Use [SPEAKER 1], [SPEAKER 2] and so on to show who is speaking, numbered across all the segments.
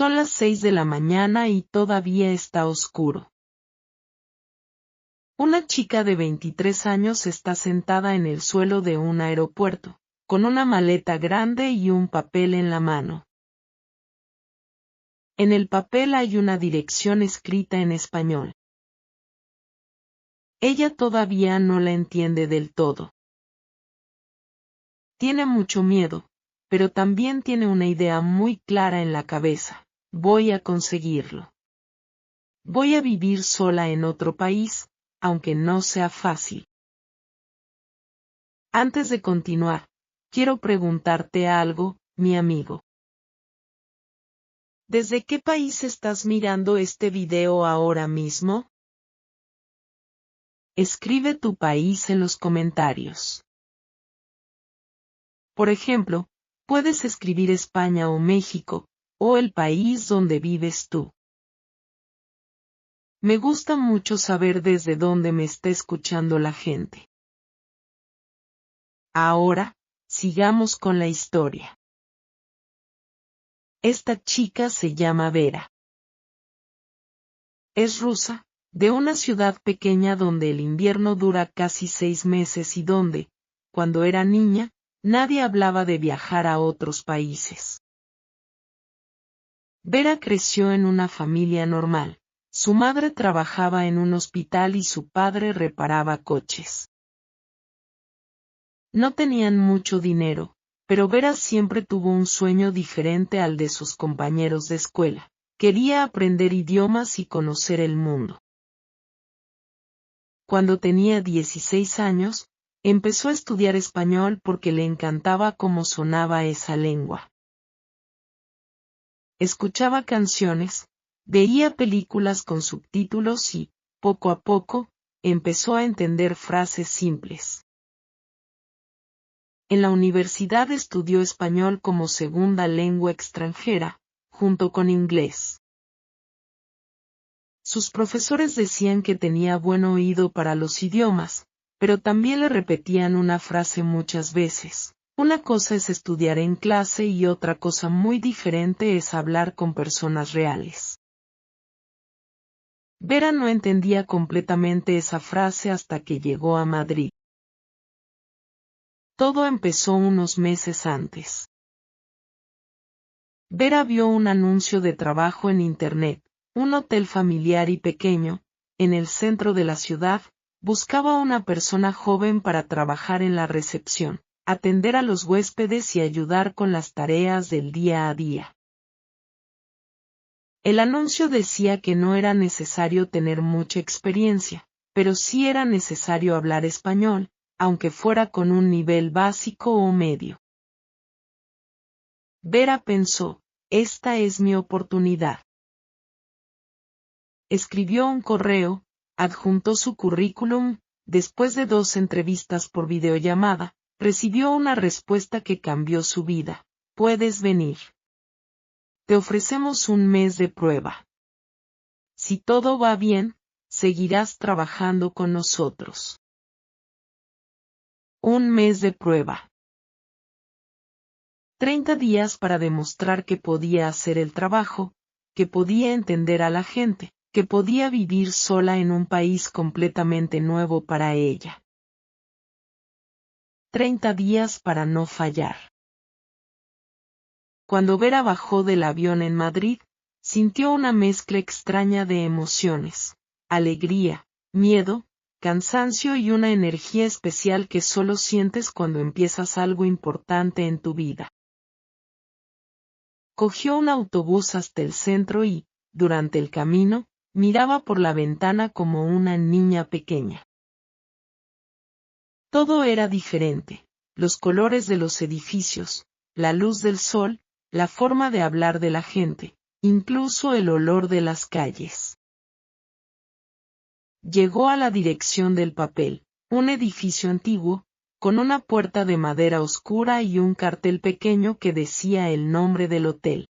[SPEAKER 1] Son las 6 de la mañana y todavía está oscuro. Una chica de 23 años está sentada en el suelo de un aeropuerto, con una maleta grande y un papel en la mano. En el papel hay una dirección escrita en español. Ella todavía no la entiende del todo. Tiene mucho miedo, pero también tiene una idea muy clara en la cabeza: voy a conseguirlo. Voy a vivir sola en otro país, aunque no sea fácil. Antes de continuar, quiero preguntarte algo, mi amigo. ¿Desde qué país estás mirando este video ahora mismo? Escribe tu país en los comentarios. Por ejemplo, puedes escribir España o México, o el país donde vives tú. Me gusta mucho saber desde dónde me está escuchando la gente. Ahora, sigamos con la historia. Esta chica se llama Vera. Es rusa, de una ciudad pequeña donde el invierno dura casi 6 meses y donde, cuando era niña, nadie hablaba de viajar a otros países. Vera creció en una familia normal. Su madre trabajaba en un hospital y su padre reparaba coches. No tenían mucho dinero, pero Vera siempre tuvo un sueño diferente al de sus compañeros de escuela. Quería aprender idiomas y conocer el mundo. Cuando tenía 16 años, empezó a estudiar español porque le encantaba cómo sonaba esa lengua. Escuchaba canciones, veía películas con subtítulos y, poco a poco, empezó a entender frases simples. En la universidad estudió español como segunda lengua extranjera, junto con inglés. Sus profesores decían que tenía buen oído para los idiomas, pero también le repetían una frase muchas veces: una cosa es estudiar en clase y otra cosa muy diferente es hablar con personas reales. Vera no entendía completamente esa frase hasta que llegó a Madrid. Todo empezó unos meses antes. Vera vio un anuncio de trabajo en internet. Un hotel familiar y pequeño, en el centro de la ciudad, buscaba una persona joven para trabajar en la recepción, atender a los huéspedes y ayudar con las tareas del día a día. El anuncio decía que no era necesario tener mucha experiencia, pero sí era necesario hablar español, aunque fuera con un nivel básico o medio. Vera pensó: esta es mi oportunidad. Escribió un correo, adjuntó su currículum. Después de 2 entrevistas por videollamada, recibió una respuesta que cambió su vida: puedes venir. Te ofrecemos un mes de prueba. Si todo va bien, seguirás trabajando con nosotros. Un mes de prueba. 30 días para demostrar que podía hacer el trabajo, que podía entender a la gente, que podía vivir sola en un país completamente nuevo para ella. 30 días para no fallar. Cuando Vera bajó del avión en Madrid, sintió una mezcla extraña de emociones: alegría, miedo, cansancio y una energía especial que solo sientes cuando empiezas algo importante en tu vida. Cogió un autobús hasta el centro y, durante el camino, miraba por la ventana como una niña pequeña. Todo era diferente: los colores de los edificios, la luz del sol, la forma de hablar de la gente, incluso el olor de las calles. Llegó a la dirección del papel, un edificio antiguo, con una puerta de madera oscura y un cartel pequeño que decía el nombre del hotel.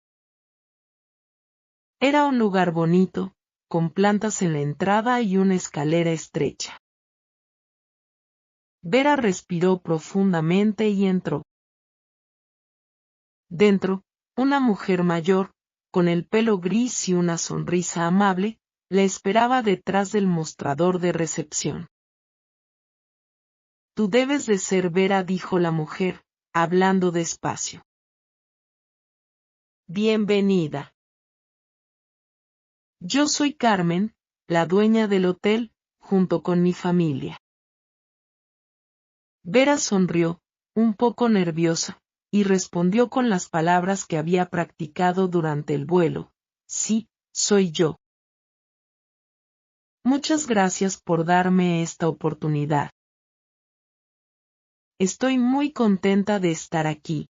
[SPEAKER 1] Era un lugar bonito, con plantas en la entrada y una escalera estrecha. Vera respiró profundamente y entró. Dentro, una mujer mayor, con el pelo gris y una sonrisa amable, le esperaba detrás del mostrador de recepción. Tú debes de ser Vera, dijo la mujer, hablando despacio. Bienvenida. Yo soy Carmen, la dueña del hotel, junto con mi familia. Vera sonrió, un poco nerviosa, y respondió con las palabras que había practicado durante el vuelo. Sí, soy yo. Muchas gracias por darme esta oportunidad. Estoy muy contenta de estar aquí.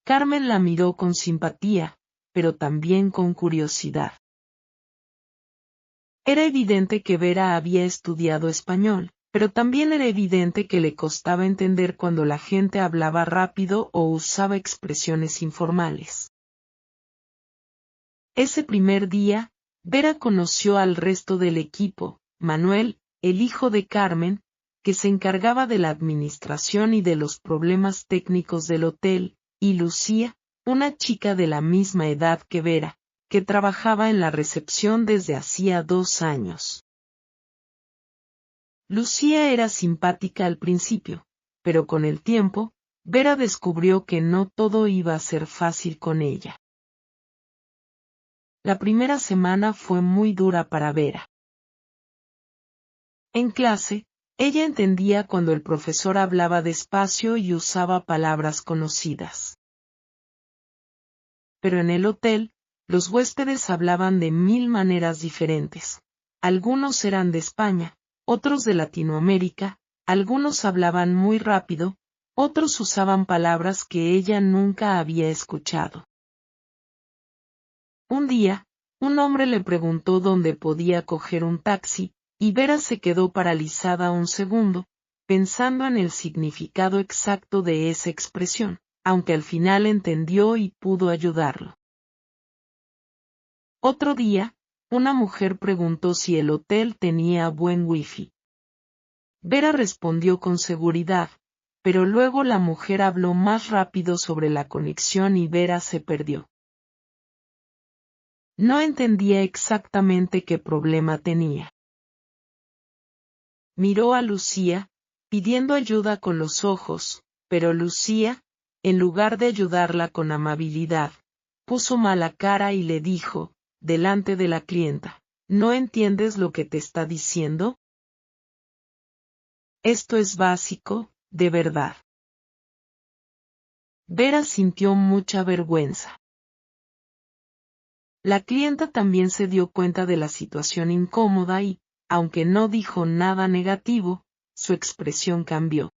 [SPEAKER 1] Carmen la miró con simpatía, pero también con curiosidad. Era evidente que Vera había estudiado español, pero también era evidente que le costaba entender cuando la gente hablaba rápido o usaba expresiones informales. Ese primer día, Vera conoció al resto del equipo, Manuel, el hijo de Carmen, que se encargaba de la administración y de los problemas técnicos del hotel, y Lucía, una chica de la misma edad que Vera, que trabajaba en la recepción desde hacía 2 años. Lucía era simpática al principio, pero con el tiempo, Vera descubrió que no todo iba a ser fácil con ella. La primera semana fue muy dura para Vera. En clase, ella entendía cuando el profesor hablaba despacio y usaba palabras conocidas. Pero en el hotel, los huéspedes hablaban de 1000 maneras diferentes. Algunos eran de España, otros de Latinoamérica, algunos hablaban muy rápido, otros usaban palabras que ella nunca había escuchado. Un día, un hombre le preguntó dónde podía coger un taxi, y Vera se quedó paralizada un segundo, pensando en el significado exacto de esa expresión, aunque al final entendió y pudo ayudarlo. Otro día, una mujer preguntó si el hotel tenía buen wifi. Vera respondió con seguridad, pero luego la mujer habló más rápido sobre la conexión y Vera se perdió. No entendía exactamente qué problema tenía. Miró a Lucía, pidiendo ayuda con los ojos, pero Lucía, en lugar de ayudarla con amabilidad, puso mala cara y le dijo, delante de la clienta, ¿no entiendes lo que te está diciendo? Esto es básico, de verdad. Vera sintió mucha vergüenza. La clienta también se dio cuenta de la situación incómoda y, aunque no dijo nada negativo, su expresión cambió.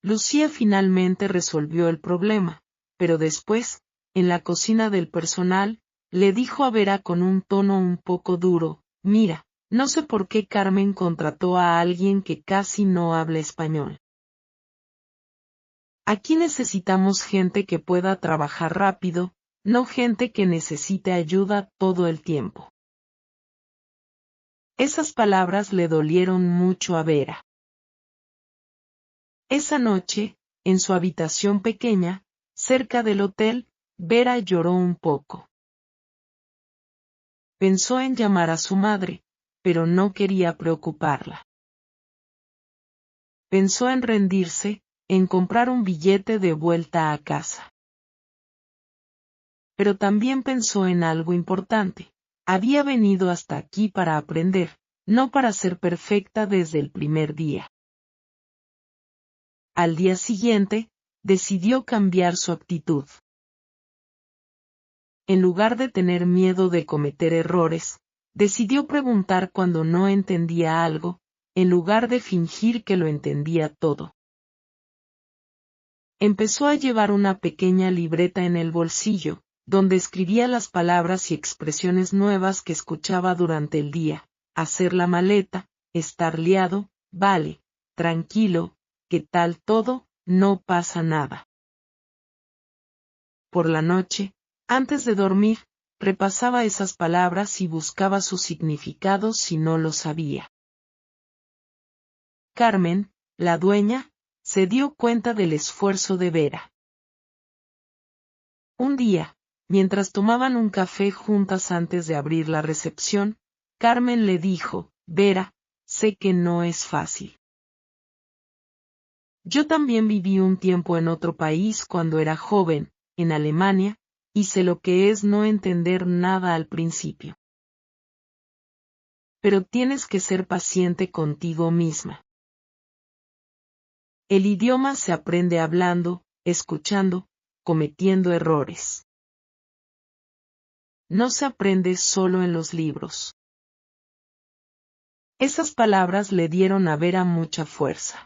[SPEAKER 1] Lucía finalmente resolvió el problema, pero después, en la cocina del personal, le dijo a Vera con un tono un poco duro, mira, no sé por qué Carmen contrató a alguien que casi no habla español. Aquí necesitamos gente que pueda trabajar rápido, no gente que necesite ayuda todo el tiempo. Esas palabras le dolieron mucho a Vera. Esa noche, en su habitación pequeña, cerca del hotel, Vera lloró un poco. Pensó en llamar a su madre, pero no quería preocuparla. Pensó en rendirse, en comprar un billete de vuelta a casa. Pero también pensó en algo importante. Había venido hasta aquí para aprender, no para ser perfecta desde el primer día. Al día siguiente, decidió cambiar su actitud. En lugar de tener miedo de cometer errores, decidió preguntar cuando no entendía algo, en lugar de fingir que lo entendía todo. Empezó a llevar una pequeña libreta en el bolsillo, donde escribía las palabras y expresiones nuevas que escuchaba durante el día: hacer la maleta, estar liado, vale, tranquilo, ¿qué tal todo? No pasa nada. Por la noche, antes de dormir, repasaba esas palabras y buscaba su significado si no lo sabía. Carmen, la dueña, se dio cuenta del esfuerzo de Vera. Un día, mientras tomaban un café juntas antes de abrir la recepción, Carmen le dijo: Vera, sé que no es fácil. Yo también viví un tiempo en otro país cuando era joven, en Alemania, y sé lo que es no entender nada al principio. Pero tienes que ser paciente contigo misma. El idioma se aprende hablando, escuchando, cometiendo errores. No se aprende solo en los libros. Esas palabras le dieron a Vera mucha fuerza.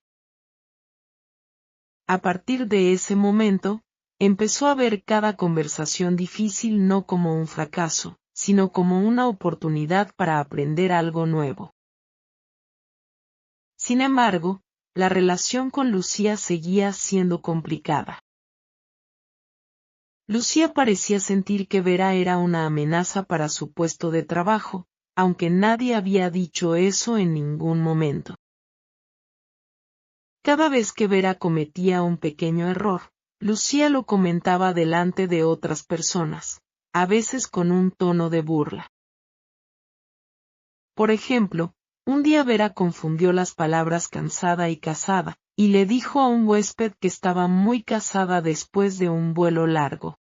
[SPEAKER 1] A partir de ese momento, empezó a ver cada conversación difícil no como un fracaso, sino como una oportunidad para aprender algo nuevo. Sin embargo, la relación con Lucía seguía siendo complicada. Lucía parecía sentir que Vera era una amenaza para su puesto de trabajo, aunque nadie había dicho eso en ningún momento. Cada vez que Vera cometía un pequeño error, Lucía lo comentaba delante de otras personas, a veces con un tono de burla. Por ejemplo, un día Vera confundió las palabras cansada y casada, y le dijo a un huésped que estaba muy cansada después de un vuelo largo.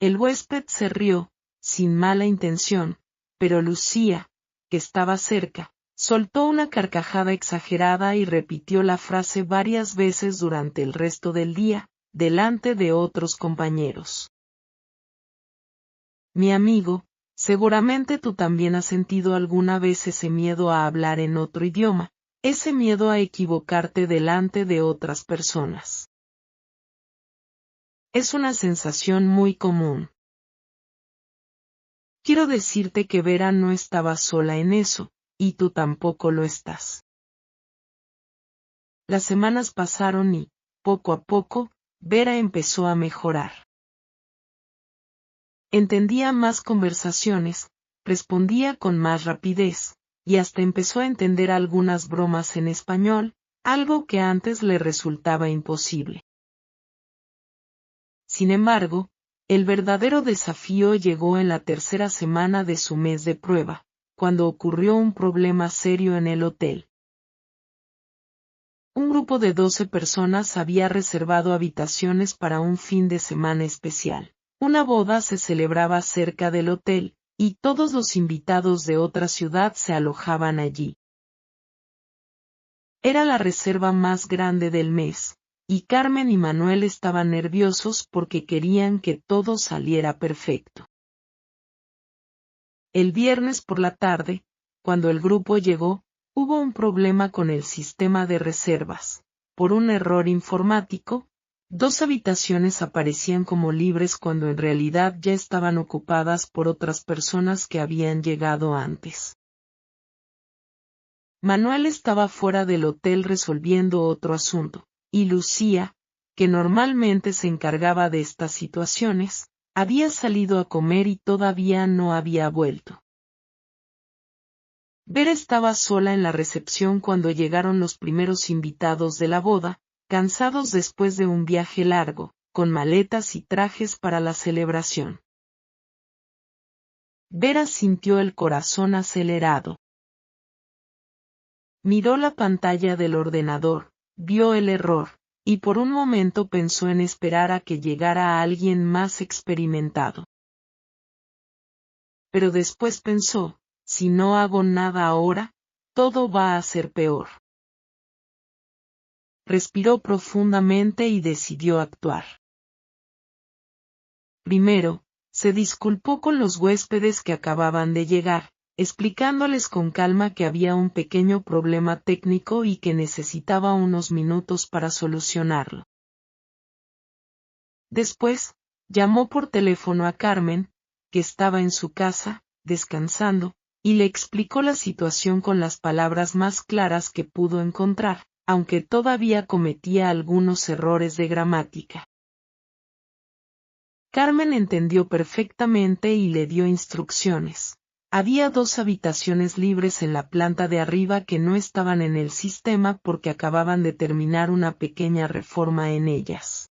[SPEAKER 1] El huésped se rió, sin mala intención, pero Lucía, que estaba cerca, soltó una carcajada exagerada y repitió la frase varias veces durante el resto del día, delante de otros compañeros. Mi amigo, seguramente tú también has sentido alguna vez ese miedo a hablar en otro idioma, ese miedo a equivocarte delante de otras personas. Es una sensación muy común. Quiero decirte que Vera no estaba sola en eso, y tú tampoco lo estás. Las semanas pasaron y, poco a poco, Vera empezó a mejorar. Entendía más conversaciones, respondía con más rapidez, y hasta empezó a entender algunas bromas en español, algo que antes le resultaba imposible. Sin embargo, el verdadero desafío llegó en la tercera semana de su mes de prueba, cuando ocurrió un problema serio en el hotel. Un grupo de 12 personas había reservado habitaciones para un fin de semana especial. Una boda se celebraba cerca del hotel, y todos los invitados de otra ciudad se alojaban allí. Era la reserva más grande del mes, y Carmen y Manuel estaban nerviosos porque querían que todo saliera perfecto. El viernes por la tarde, cuando el grupo llegó, hubo un problema con el sistema de reservas. Por un error informático, 2 habitaciones aparecían como libres cuando en realidad ya estaban ocupadas por otras personas que habían llegado antes. Manuel estaba fuera del hotel resolviendo otro asunto, y Lucía, que normalmente se encargaba de estas situaciones, había salido a comer y todavía no había vuelto. Vera estaba sola en la recepción cuando llegaron los primeros invitados de la boda, cansados después de un viaje largo, con maletas y trajes para la celebración. Vera sintió el corazón acelerado. Miró la pantalla del ordenador, vio el error, y por un momento pensó en esperar a que llegara alguien más experimentado. Pero después pensó, si no hago nada ahora, todo va a ser peor. Respiró profundamente y decidió actuar. Primero, se disculpó con los huéspedes que acababan de llegar, explicándoles con calma que había un pequeño problema técnico y que necesitaba unos minutos para solucionarlo. Después, llamó por teléfono a Carmen, que estaba en su casa, descansando, y le explicó la situación con las palabras más claras que pudo encontrar, aunque todavía cometía algunos errores de gramática. Carmen entendió perfectamente y le dio instrucciones. Había 2 habitaciones libres en la planta de arriba que no estaban en el sistema porque acababan de terminar una pequeña reforma en ellas.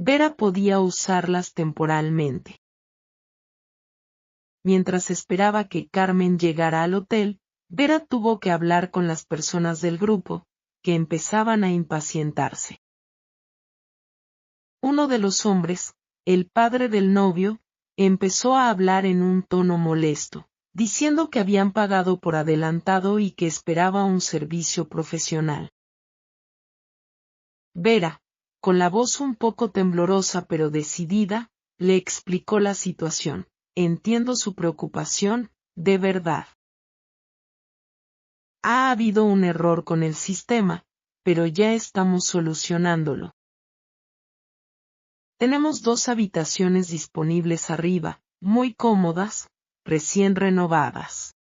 [SPEAKER 1] Vera podía usarlas temporalmente. Mientras esperaba que Carmen llegara al hotel, Vera tuvo que hablar con las personas del grupo, que empezaban a impacientarse. Uno de los hombres, el padre del novio, empezó a hablar en un tono molesto, diciendo que habían pagado por adelantado y que esperaba un servicio profesional. Vera, con la voz un poco temblorosa pero decidida, le explicó la situación. Entiendo su preocupación, de verdad. Ha habido un error con el sistema, pero ya estamos solucionándolo. Tenemos 2 habitaciones disponibles arriba, muy cómodas, recién renovadas.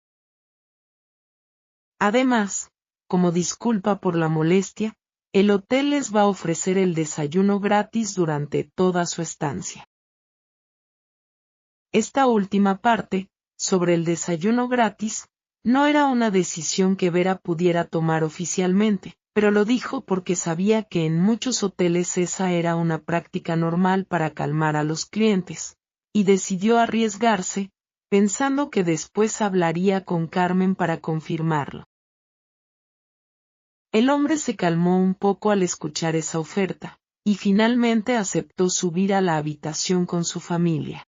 [SPEAKER 1] Además, como disculpa por la molestia, el hotel les va a ofrecer el desayuno gratis durante toda su estancia. Esta última parte, sobre el desayuno gratis, no era una decisión que Vera pudiera tomar oficialmente, pero lo dijo porque sabía que en muchos hoteles esa era una práctica normal para calmar a los clientes, y decidió arriesgarse, pensando que después hablaría con Carmen para confirmarlo. El hombre se calmó un poco al escuchar esa oferta, y finalmente aceptó subir a la habitación con su familia.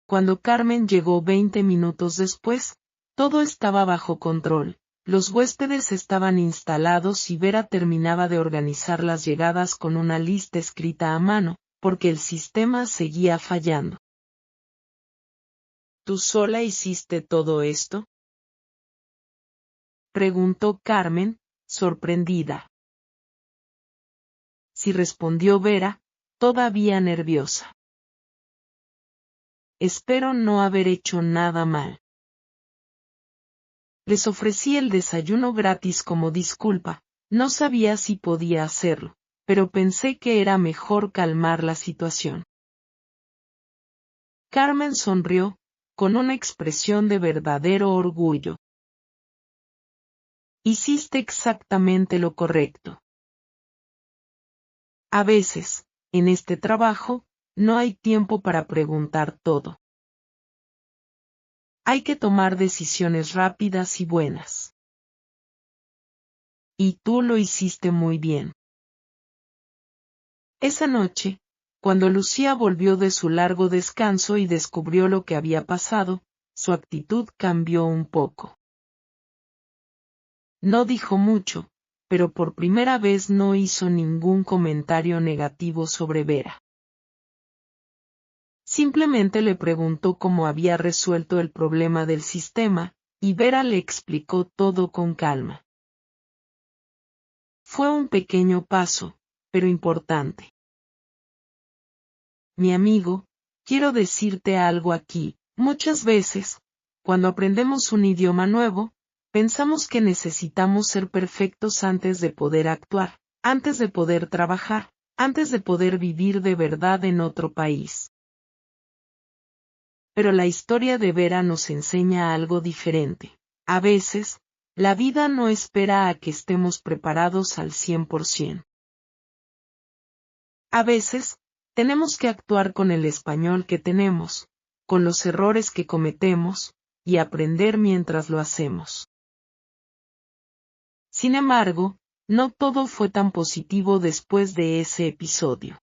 [SPEAKER 1] Cuando Carmen llegó 20 minutos después, todo estaba bajo control, los huéspedes estaban instalados y Vera terminaba de organizar las llegadas con una lista escrita a mano, porque el sistema seguía fallando. ¿Tú sola hiciste todo esto?, preguntó Carmen, sorprendida. Sí, respondió Vera, todavía nerviosa. Espero no haber hecho nada mal. Les ofrecí el desayuno gratis como disculpa, no sabía si podía hacerlo, pero pensé que era mejor calmar la situación. Carmen sonrió, con una expresión de verdadero orgullo. Hiciste exactamente lo correcto. A veces, en este trabajo, no hay tiempo para preguntar todo. Hay que tomar decisiones rápidas y buenas. Y tú lo hiciste muy bien. Esa noche, cuando Lucía volvió de su largo descanso y descubrió lo que había pasado, su actitud cambió un poco. No dijo mucho, pero por primera vez no hizo ningún comentario negativo sobre Vera. Simplemente le preguntó cómo había resuelto el problema del sistema, y Vera le explicó todo con calma. Fue un pequeño paso, pero importante. Mi amigo, quiero decirte algo aquí. Muchas veces, cuando aprendemos un idioma nuevo, pensamos que necesitamos ser perfectos antes de poder actuar, antes de poder trabajar, antes de poder vivir de verdad en otro país. Pero la historia de Vera nos enseña algo diferente. A veces, la vida no espera a que estemos preparados al 100%. A veces, tenemos que actuar con el español que tenemos, con los errores que cometemos, y aprender mientras lo hacemos. Sin embargo, no todo fue tan positivo después de ese episodio.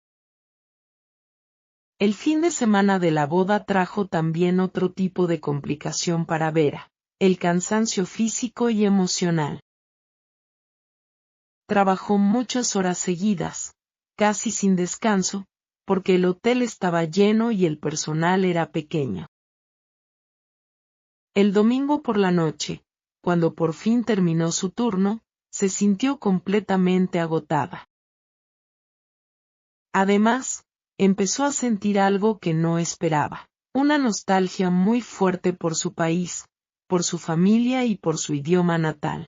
[SPEAKER 1] El fin de semana de la boda trajo también otro tipo de complicación para Vera, el cansancio físico y emocional. Trabajó muchas horas seguidas, casi sin descanso, porque el hotel estaba lleno y el personal era pequeño. El domingo por la noche, cuando por fin terminó su turno, se sintió completamente agotada. Además, empezó a sentir algo que no esperaba, una nostalgia muy fuerte por su país, por su familia y por su idioma natal.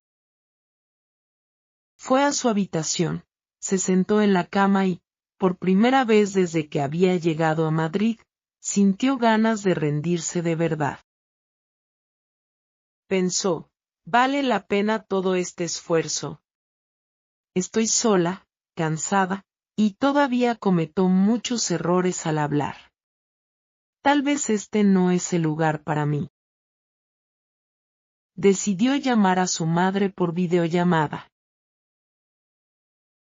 [SPEAKER 1] Fue a su habitación, se sentó en la cama y, por primera vez desde que había llegado a Madrid, sintió ganas de rendirse de verdad. Pensó, ¿vale la pena todo este esfuerzo? Estoy sola, cansada, Y todavía cometió muchos errores al hablar. Tal vez este no es el lugar para mí. Decidió llamar a su madre por videollamada.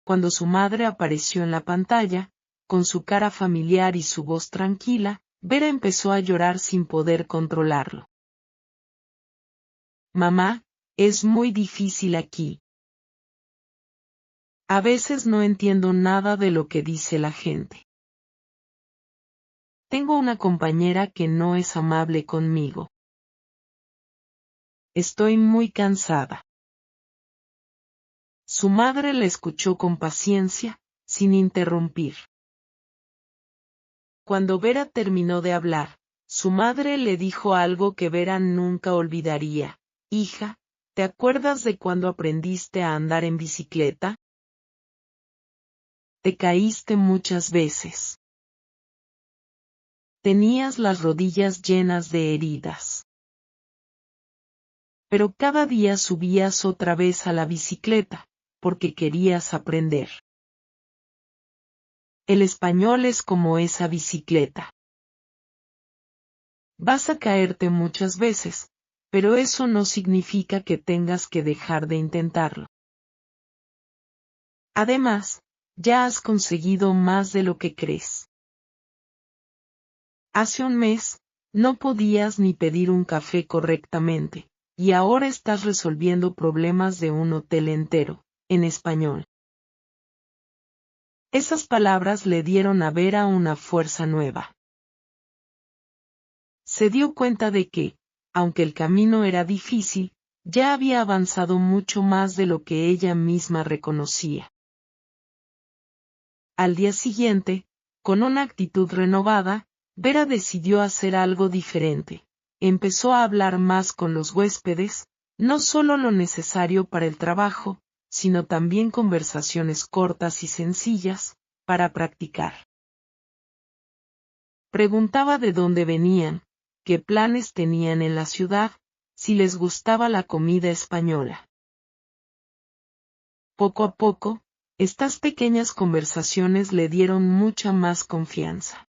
[SPEAKER 1] Cuando su madre apareció en la pantalla, con su cara familiar y su voz tranquila, Vera empezó a llorar sin poder controlarlo. Mamá, es muy difícil aquí. A veces no entiendo nada de lo que dice la gente. Tengo una compañera que no es amable conmigo. Estoy muy cansada. Su madre la escuchó con paciencia, sin interrumpir. Cuando Vera terminó de hablar, su madre le dijo algo que Vera nunca olvidaría. Hija, ¿te acuerdas de cuando aprendiste a andar en bicicleta? Te caíste muchas veces. Tenías las rodillas llenas de heridas. Pero cada día subías otra vez a la bicicleta, porque querías aprender. El español es como esa bicicleta. Vas a caerte muchas veces, pero eso no significa que tengas que dejar de intentarlo. Además, ya has conseguido más de lo que crees. Hace un mes, no podías ni pedir un café correctamente, y ahora estás resolviendo problemas de un hotel entero, en español. Esas palabras le dieron a Vera una fuerza nueva. Se dio cuenta de que, aunque el camino era difícil, ya había avanzado mucho más de lo que ella misma reconocía. Al día siguiente, con una actitud renovada, Vera decidió hacer algo diferente. Empezó a hablar más con los huéspedes, no solo lo necesario para el trabajo, sino también conversaciones cortas y sencillas, para practicar. Preguntaba de dónde venían, qué planes tenían en la ciudad, si les gustaba la comida española. Poco a poco, estas pequeñas conversaciones le dieron mucha más confianza.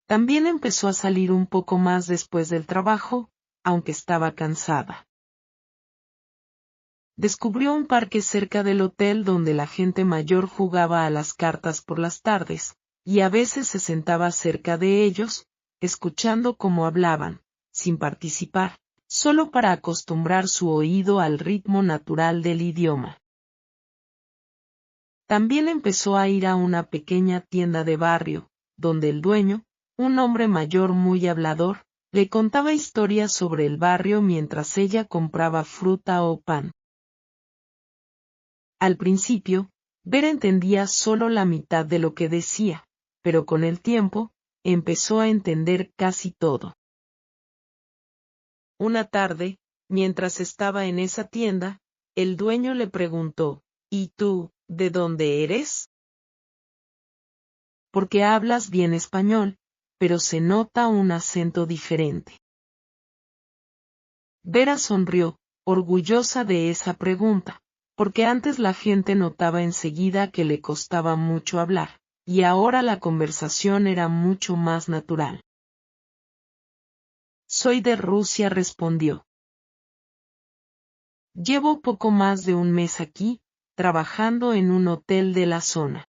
[SPEAKER 1] También empezó a salir un poco más después del trabajo, aunque estaba cansada. Descubrió un parque cerca del hotel donde la gente mayor jugaba a las cartas por las tardes, y a veces se sentaba cerca de ellos, escuchando cómo hablaban, sin participar, solo para acostumbrar su oído al ritmo natural del idioma. También empezó a ir a una pequeña tienda de barrio, donde el dueño, un hombre mayor muy hablador, le contaba historias sobre el barrio mientras ella compraba fruta o pan. Al principio, Vera entendía solo la mitad de lo que decía, pero con el tiempo, empezó a entender casi todo. Una tarde, mientras estaba en esa tienda, el dueño le preguntó, ¿y tú, de dónde eres? Porque hablas bien español, pero se nota un acento diferente. Vera sonrió, orgullosa de esa pregunta, porque antes la gente notaba enseguida que le costaba mucho hablar, y ahora la conversación era mucho más natural. Soy de Rusia, respondió. Llevo poco más de un mes aquí, trabajando en un hotel de la zona.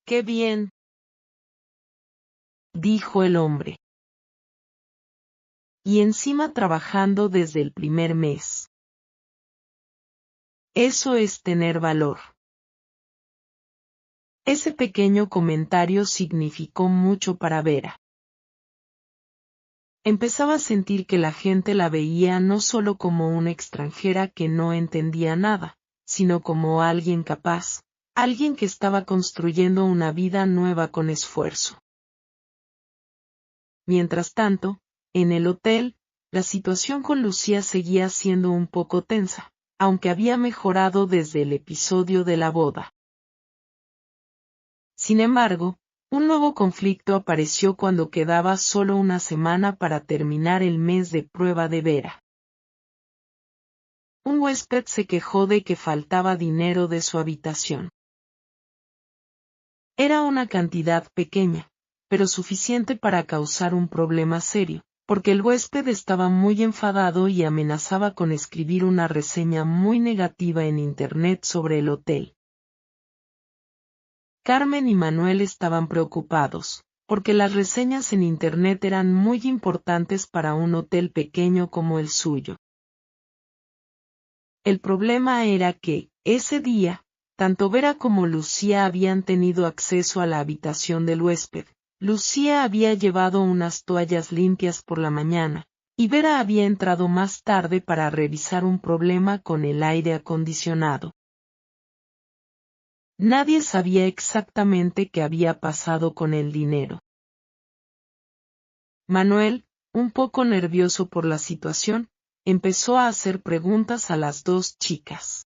[SPEAKER 1] ¡Qué bien!, dijo el hombre. Y encima trabajando desde el primer mes. Eso es tener valor. Ese pequeño comentario significó mucho para Vera. Empezaba a sentir que la gente la veía no solo como una extranjera que no entendía nada, sino como alguien capaz, alguien que estaba construyendo una vida nueva con esfuerzo. Mientras tanto, en el hotel, la situación con Lucía seguía siendo un poco tensa, aunque había mejorado desde el episodio de la boda. Sin embargo, un nuevo conflicto apareció cuando quedaba solo una semana para terminar el mes de prueba de Vera. Un huésped se quejó de que faltaba dinero de su habitación. Era una cantidad pequeña, pero suficiente para causar un problema serio, porque el huésped estaba muy enfadado y amenazaba con escribir una reseña muy negativa en Internet sobre el hotel. Carmen y Manuel estaban preocupados, porque las reseñas en Internet eran muy importantes para un hotel pequeño como el suyo. El problema era que, ese día, tanto Vera como Lucía habían tenido acceso a la habitación del huésped. Lucía había llevado unas toallas limpias por la mañana, y Vera había entrado más tarde para revisar un problema con el aire acondicionado. Nadie sabía exactamente qué había pasado con el dinero. Manuel, un poco nervioso por la situación, empezó a hacer preguntas a las dos chicas.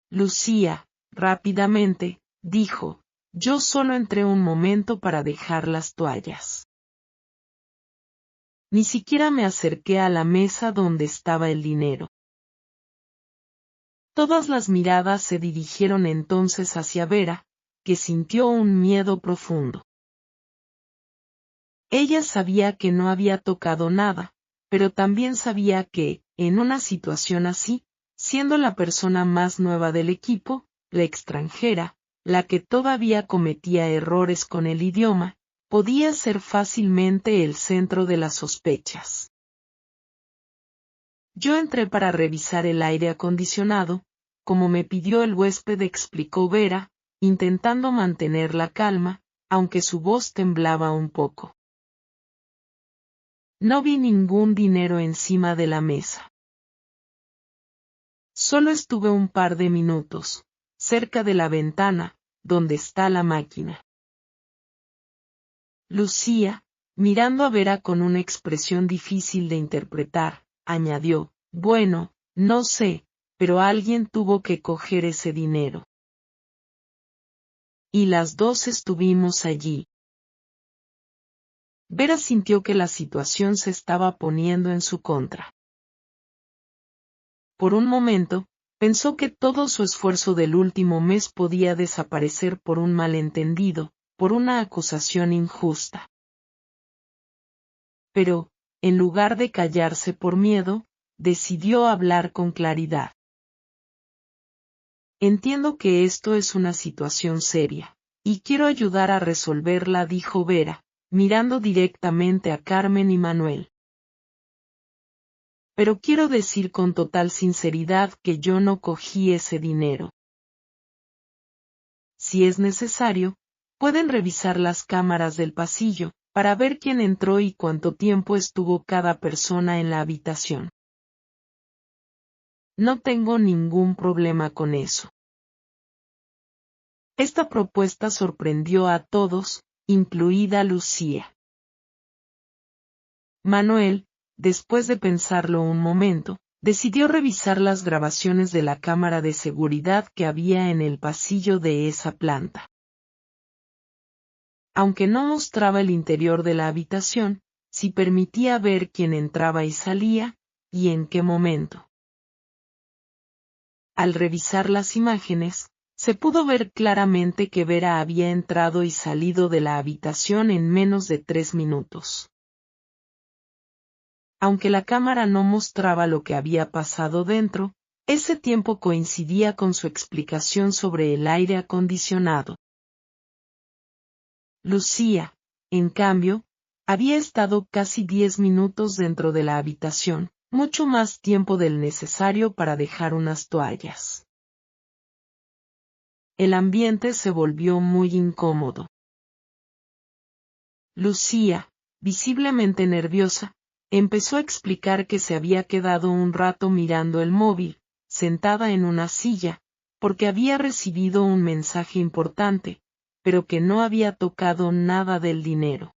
[SPEAKER 1] Lucía, rápidamente, dijo: yo solo entré un momento para dejar las toallas. Ni siquiera me acerqué a la mesa donde estaba el dinero. Todas las miradas se dirigieron entonces hacia Vera, que sintió un miedo profundo. Ella sabía que no había tocado nada, pero también sabía que, en una situación así, siendo la persona más nueva del equipo, la extranjera, la que todavía cometía errores con el idioma, podía ser fácilmente el centro de las sospechas. Yo entré para revisar el aire acondicionado, como me pidió el huésped, explicó Vera, intentando mantener la calma, aunque su voz temblaba un poco. No vi ningún dinero encima de la mesa. Solo estuve un par de minutos, cerca de la ventana, donde está la máquina. Lucía, mirando a Vera con una expresión difícil de interpretar, añadió: bueno, no sé, pero alguien tuvo que coger ese dinero. Y las dos estuvimos allí. Vera sintió que la situación se estaba poniendo en su contra. Por un momento, pensó que todo su esfuerzo del último mes podía desaparecer por un malentendido, por una acusación injusta. Pero, en lugar de callarse por miedo, decidió hablar con claridad. Entiendo que esto es una situación seria, y quiero ayudar a resolverla, dijo Vera, mirando directamente a Carmen y Manuel. Pero quiero decir con total sinceridad que yo no cogí ese dinero. Si es necesario, pueden revisar las cámaras del pasillo, para ver quién entró y cuánto tiempo estuvo cada persona en la habitación. No tengo ningún problema con eso. Esta propuesta sorprendió a todos, incluida Lucía. Manuel, después de pensarlo un momento, decidió revisar las grabaciones de la cámara de seguridad que había en el pasillo de esa planta. Aunque no mostraba el interior de la habitación, sí permitía ver quién entraba y salía, y en qué momento. Al revisar las imágenes, se pudo ver claramente que Vera había entrado y salido de la habitación en menos de 3 minutos. Aunque la cámara no mostraba lo que había pasado dentro, ese tiempo coincidía con su explicación sobre el aire acondicionado. Lucía, en cambio, había estado casi 10 minutos dentro de la habitación, mucho más tiempo del necesario para dejar unas toallas. El ambiente se volvió muy incómodo. Lucía, visiblemente nerviosa, empezó a explicar que se había quedado un rato mirando el móvil, sentada en una silla, porque había recibido un mensaje importante, pero que no había tocado nada del dinero.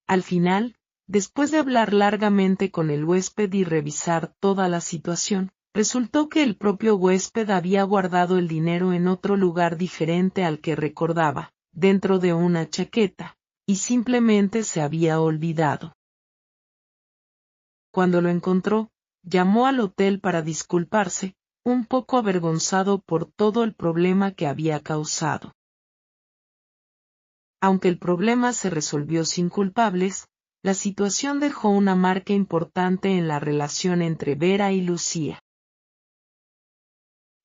[SPEAKER 1] Al final, después de hablar largamente con el huésped y revisar toda la situación, resultó que el propio huésped había guardado el dinero en otro lugar diferente al que recordaba, dentro de una chaqueta, y simplemente se había olvidado. Cuando lo encontró, llamó al hotel para disculparse, un poco avergonzado por todo el problema que había causado. Aunque el problema se resolvió sin culpables, la situación dejó una marca importante en la relación entre Vera y Lucía.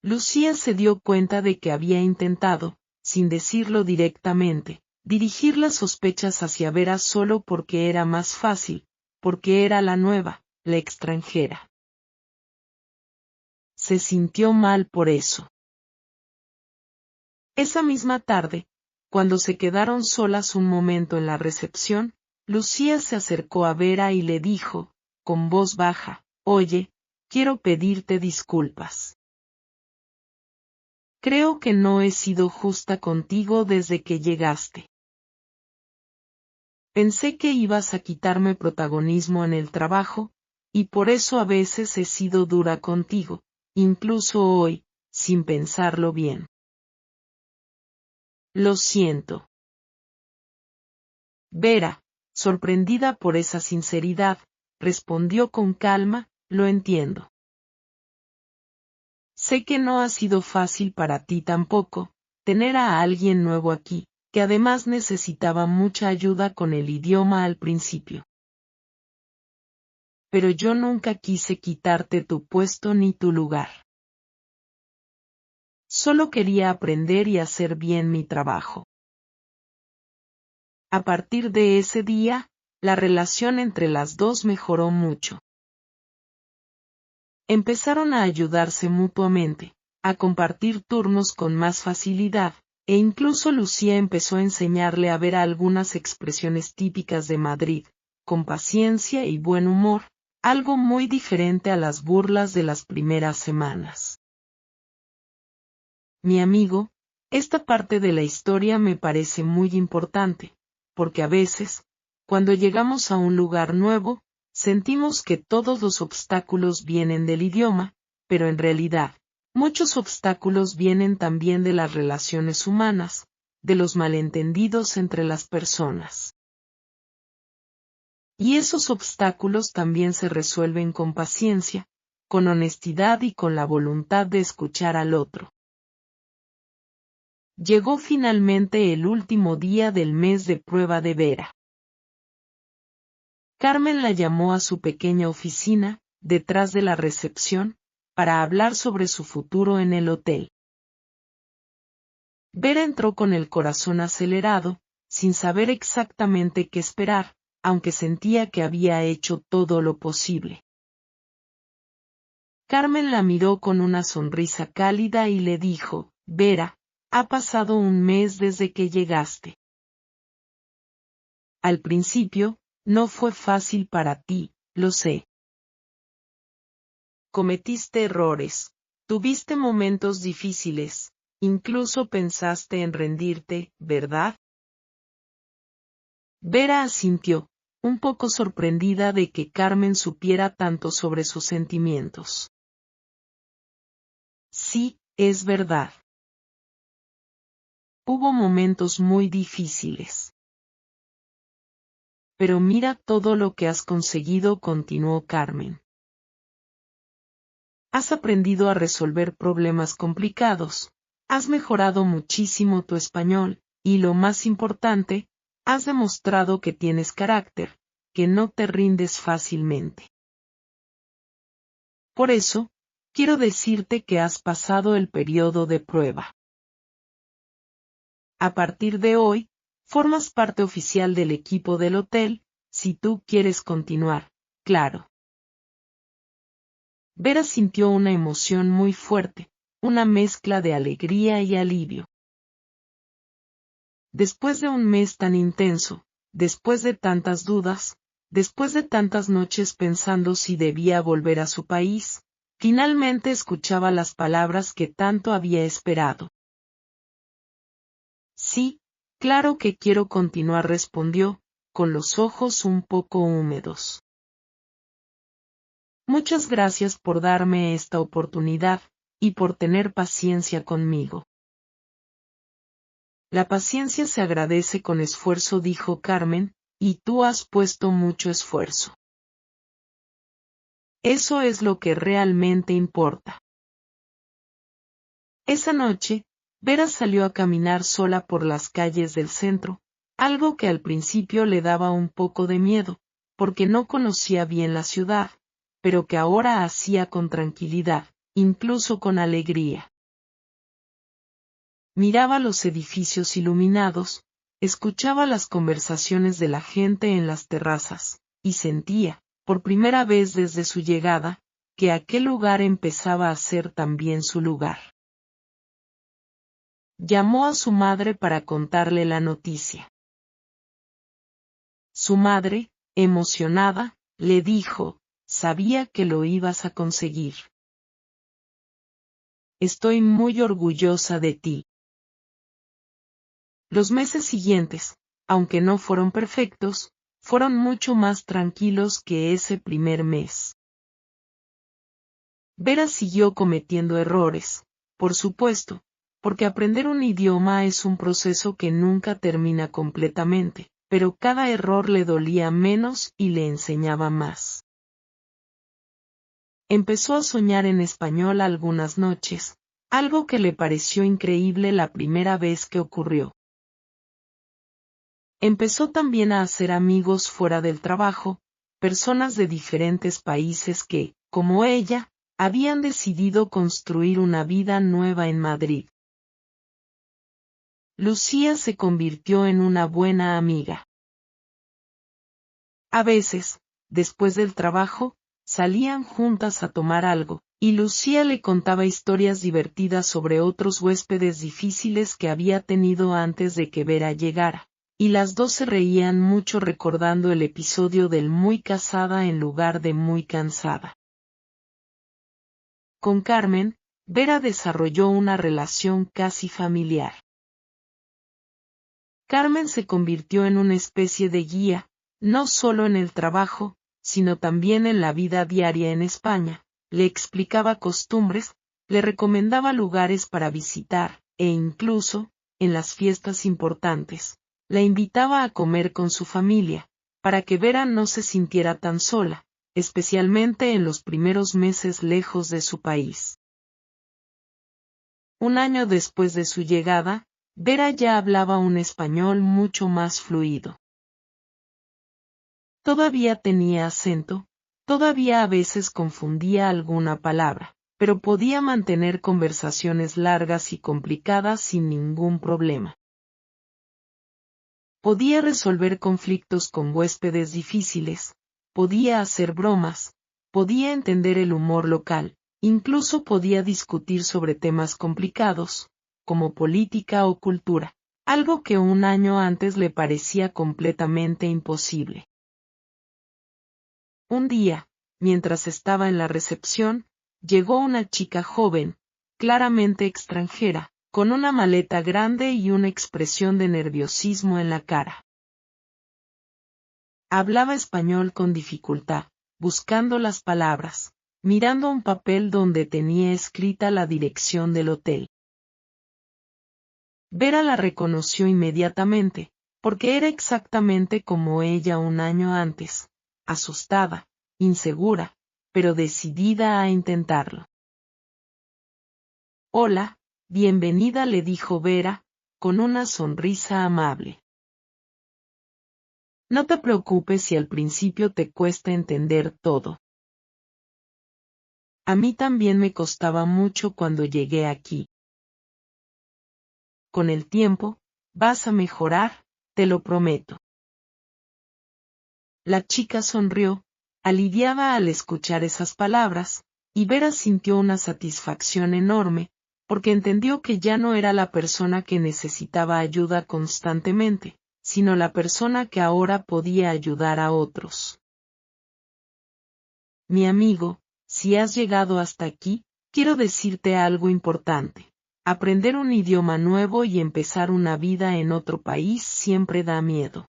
[SPEAKER 1] Lucía se dio cuenta de que había intentado, sin decirlo directamente, dirigir las sospechas hacia Vera solo porque era más fácil, porque era la nueva, la extranjera. Se sintió mal por eso. Esa misma tarde, cuando se quedaron solas un momento en la recepción, Lucía se acercó a Vera y le dijo, con voz baja, «Oye, quiero pedirte disculpas. Creo que no he sido justa contigo desde que llegaste. Pensé que ibas a quitarme protagonismo en el trabajo, y por eso a veces he sido dura contigo, incluso hoy, sin pensarlo bien. Lo siento». Vera, sorprendida por esa sinceridad, respondió con calma, «Lo entiendo. Sé que no ha sido fácil para ti tampoco, tener a alguien nuevo aquí, que además necesitaba mucha ayuda con el idioma al principio. Pero yo nunca quise quitarte tu puesto ni tu lugar. Solo quería aprender y hacer bien mi trabajo». A partir de ese día, la relación entre las dos mejoró mucho. Empezaron a ayudarse mutuamente, a compartir turnos con más facilidad, e incluso Lucía empezó a enseñarle a ver algunas expresiones típicas de Madrid, con paciencia y buen humor, algo muy diferente a las burlas de las primeras semanas. Mi amigo, esta parte de la historia me parece muy importante, porque a veces, cuando llegamos a un lugar nuevo, sentimos que todos los obstáculos vienen del idioma, pero en realidad, muchos obstáculos vienen también de las relaciones humanas, de los malentendidos entre las personas. Y esos obstáculos también se resuelven con paciencia, con honestidad y con la voluntad de escuchar al otro. Llegó finalmente el último día del mes de prueba de Vera. Carmen la llamó a su pequeña oficina, detrás de la recepción, para hablar sobre su futuro en el hotel. Vera entró con el corazón acelerado, sin saber exactamente qué esperar, aunque sentía que había hecho todo lo posible. Carmen la miró con una sonrisa cálida y le dijo, «Vera, ha pasado un mes desde que llegaste. Al principio, no fue fácil para ti, lo sé. Cometiste errores, tuviste momentos difíciles, incluso pensaste en rendirte, ¿verdad?». Vera asintió, un poco sorprendida de que Carmen supiera tanto sobre sus sentimientos. Sí, es verdad. Hubo momentos muy difíciles. Pero mira todo lo que has conseguido, continuó Carmen. Has aprendido a resolver problemas complicados, has mejorado muchísimo tu español, y lo más importante, has demostrado que tienes carácter, que no te rindes fácilmente. Por eso, quiero decirte que has pasado el periodo de prueba. A partir de hoy, formas parte oficial del equipo del hotel, si tú quieres continuar, claro. Vera sintió una emoción muy fuerte, una mezcla de alegría y alivio. Después de un mes tan intenso, después de tantas dudas, después de tantas noches pensando si debía volver a su país, finalmente escuchaba las palabras que tanto había esperado. Sí, claro que quiero continuar, respondió, con los ojos un poco húmedos. Muchas gracias por darme esta oportunidad, y por tener paciencia conmigo. La paciencia se agradece con esfuerzo, dijo Carmen, y tú has puesto mucho esfuerzo. Eso es lo que realmente importa. Esa noche, Vera salió a caminar sola por las calles del centro, algo que al principio le daba un poco de miedo, porque no conocía bien la ciudad, pero que ahora hacía con tranquilidad, incluso con alegría. Miraba los edificios iluminados, escuchaba las conversaciones de la gente en las terrazas, y sentía, por primera vez desde su llegada, que aquel lugar empezaba a ser también su lugar. Llamó a su madre para contarle la noticia. Su madre, emocionada, le dijo, sabía que lo ibas a conseguir. Estoy muy orgullosa de ti. Los meses siguientes, aunque no fueron perfectos, fueron mucho más tranquilos que ese primer mes. Vera siguió cometiendo errores, por supuesto, porque aprender un idioma es un proceso que nunca termina completamente, pero cada error le dolía menos y le enseñaba más. Empezó a soñar en español algunas noches, algo que le pareció increíble la primera vez que ocurrió. Empezó también a hacer amigos fuera del trabajo, personas de diferentes países que, como ella, habían decidido construir una vida nueva en Madrid. Lucía se convirtió en una buena amiga. A veces, después del trabajo, salían juntas a tomar algo, y Lucía le contaba historias divertidas sobre otros huéspedes difíciles que había tenido antes de que Vera llegara, y las dos se reían mucho recordando el episodio del muy casada en lugar de muy cansada. Con Carmen, Vera desarrolló una relación casi familiar. Carmen se convirtió en una especie de guía, no solo en el trabajo, sino también en la vida diaria en España. Le explicaba costumbres, le recomendaba lugares para visitar, e incluso, en las fiestas importantes, la invitaba a comer con su familia, para que Vera no se sintiera tan sola, especialmente en los primeros meses lejos de su país. Un año después de su llegada, Vera ya hablaba un español mucho más fluido. Todavía tenía acento, todavía a veces confundía alguna palabra, pero podía mantener conversaciones largas y complicadas sin ningún problema. Podía resolver conflictos con huéspedes difíciles, podía hacer bromas, podía entender el humor local, incluso podía discutir sobre temas complicados, como política o cultura, algo que un año antes le parecía completamente imposible. Un día, mientras estaba en la recepción, llegó una chica joven, claramente extranjera, con una maleta grande y una expresión de nerviosismo en la cara. Hablaba español con dificultad, buscando las palabras, mirando un papel donde tenía escrita la dirección del hotel. Vera la reconoció inmediatamente, porque era exactamente como ella un año antes, asustada, insegura, pero decidida a intentarlo. Hola, bienvenida, le dijo Vera, con una sonrisa amable. No te preocupes si al principio te cuesta entender todo. A mí también me costaba mucho cuando llegué aquí. Con el tiempo, vas a mejorar, te lo prometo. La chica sonrió, aliviada al escuchar esas palabras, y Vera sintió una satisfacción enorme, porque entendió que ya no era la persona que necesitaba ayuda constantemente, sino la persona que ahora podía ayudar a otros. Mi amigo, si has llegado hasta aquí, quiero decirte algo importante. Aprender un idioma nuevo y empezar una vida en otro país siempre da miedo.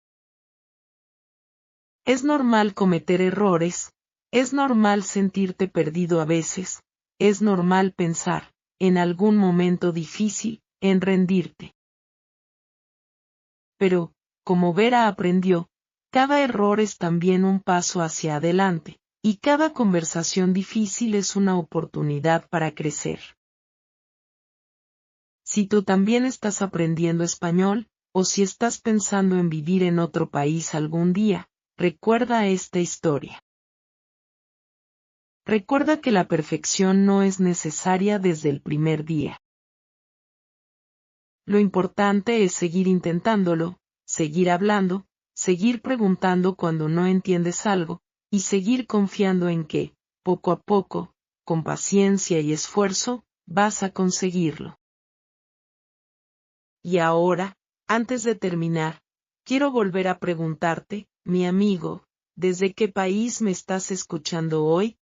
[SPEAKER 1] Es normal cometer errores, es normal sentirte perdido a veces, es normal pensar, en algún momento difícil, en rendirte. Pero, como Vera aprendió, cada error es también un paso hacia adelante, Y cada conversación difícil es una oportunidad para crecer. Si tú también estás aprendiendo español, o si estás pensando en vivir en otro país algún día, recuerda esta historia. Recuerda que la perfección no es necesaria desde el primer día. Lo importante es seguir intentándolo, seguir hablando, seguir preguntando cuando no entiendes algo, y seguir confiando en que, poco a poco, con paciencia y esfuerzo, vas a conseguirlo. Y ahora, antes de terminar, quiero volver a preguntarte, mi amigo, ¿desde qué país me estás escuchando hoy?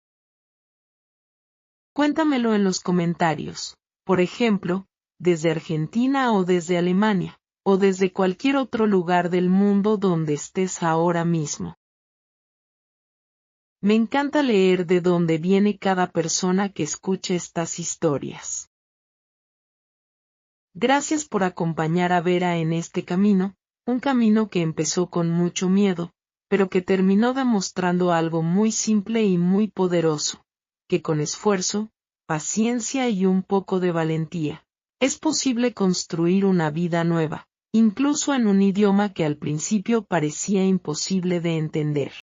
[SPEAKER 1] Cuéntamelo en los comentarios. Por ejemplo, desde Argentina o desde Alemania, o desde cualquier otro lugar del mundo donde estés ahora mismo. Me encanta leer de dónde viene cada persona que escucha estas historias. Gracias por acompañar a Vera en este camino, un camino que empezó con mucho miedo, pero que terminó demostrando algo muy simple y muy poderoso, que con esfuerzo, paciencia y un poco de valentía, es posible construir una vida nueva, incluso en un idioma que al principio parecía imposible de entender.